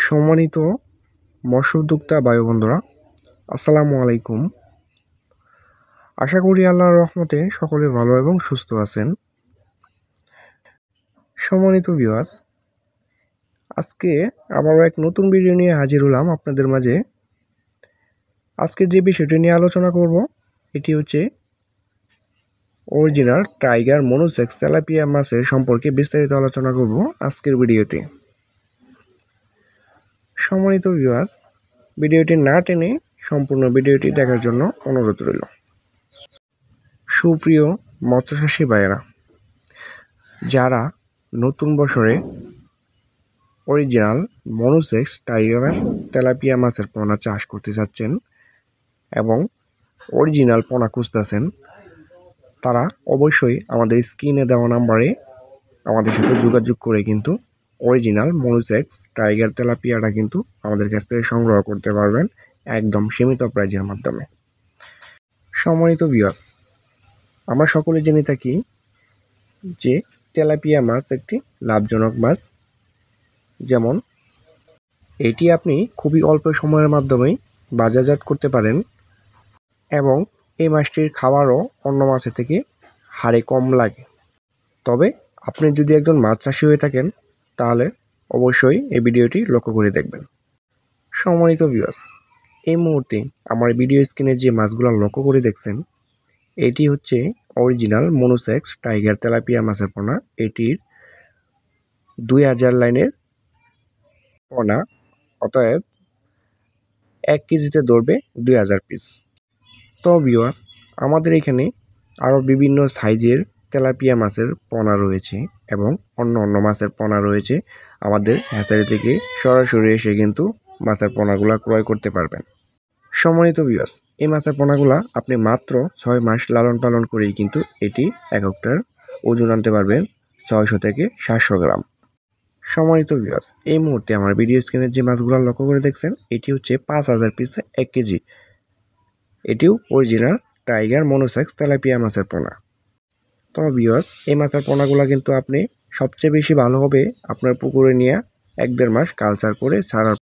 সম্মানিত মৎস্য উদ্যোক্তা ভাই বন্ধুরা, আসসালামু আলাইকুম। আশা করি আল্লাহর রহমতে সকলে ভালো এবং সুস্থ আছেন। সম্মানিত ভিউয়ার্স, আজকে আবারও এক নতুন ভিডিও নিয়ে হাজির হলাম আপনাদের মাঝে। আজকে যে বিষয়টি নিয়ে আলোচনা করব এটি হচ্ছে অরিজিনাল টাইগার মনোসেক্স তেলাপিয়া মাছের সম্পর্কে বিস্তারিত আলোচনা করব আজকের ভিডিওতে। সম্মানিত ভিউয়ার্স, ভিডিওটি না টেনে সম্পূর্ণ ভিডিওটি দেখার জন্য অনুরোধ রইল। সুপ্রিয় মৎস্যচাষী ভাইয়েরা, যারা নতুন বছরে অরিজিনাল মনোসেক্স টাইগার তেলাপিয়া মাছের পোনা চাষ করতে চাচ্ছেন এবং অরিজিনাল পোনা খুঁজতেছেন, তারা অবশ্যই আমাদের স্ক্রিনে দেওয়া নাম্বারে আমাদের সাথে যোগাযোগ করে কিন্তু অরিজিনাল মনোসেক্স টাইগার তেলাপিয়াটা কিন্তু আমাদের কাছ থেকে সংগ্রহ করতে পারবেন একদম সীমিত প্রাইজের মাধ্যমে। সম্মানিত ভিউয়ার্স, আমরা সকলে জেনে থাকি যে তেলাপিয়া মাছ একটি লাভজনক মাছ। যেমন এটি আপনি খুবই অল্প সময়ের মাধ্যমেই বাজারজাত করতে পারেন এবং এই মাছটির খাবারও অন্য মাছের থেকে হারে কম লাগে। তবে আপনি যদি একজন মাছ চাষি হয়ে থাকেন তাহলে অবশ্যই এই ভিডিওটি লক্ষ্য করে দেখবেন। সম্মানিত ভিউয়ার্স, এই মুহূর্তে আমার ভিডিও স্ক্রিনে যে মাছগুলো লক্ষ্য করে দেখছেন, এটি হচ্ছে অরিজিনাল মনোসেক্স টাইগার তেলাপিয়া মাছের পোনা। এটির 2000 লাইনের পোনা, অতএব 1 কেজিতে ধরবে 2000 পিস। তো ভিউয়ার্স, আমাদের এখানে আরও বিভিন্ন সাইজের তেলাপিয়া মাছের পোনা রয়েছে এবং অন্য মাছের পোনা রয়েছে। আমাদের হ্যাচারি থেকে সরাসরি এসে কিন্তু মাছের পোনাগুলা ক্রয় করতে পারবেন। সম্মানিত ভিউয়ার্স, এই মাছের পোনাগুলা আপনি মাত্র 6 মাস লালন পালন করেই কিন্তু এটি এককটার ওজন আনতে পারবেন 600 থেকে 700 গ্রাম। সম্মানিত ভিউয়ার্স, এই মুহূর্তে আমার ভিডিও স্ক্রিনের যে মাছগুলো লক্ষ্য করে দেখছেন, এটি হচ্ছে 5000 পিসে 1 কেজি। এটিও অরিজিনাল টাইগার মনোসেক্স তেলাপিয়া মাছের পোনা। তো ভিউয়ার্স, এই মাছের পোনাগুলো কিন্তু আপনি সবচেয়ে বেশি ভালো হবে আপনার পুকুরে নিয়ে 1-1.5 মাস কালচার করে ছাড়ার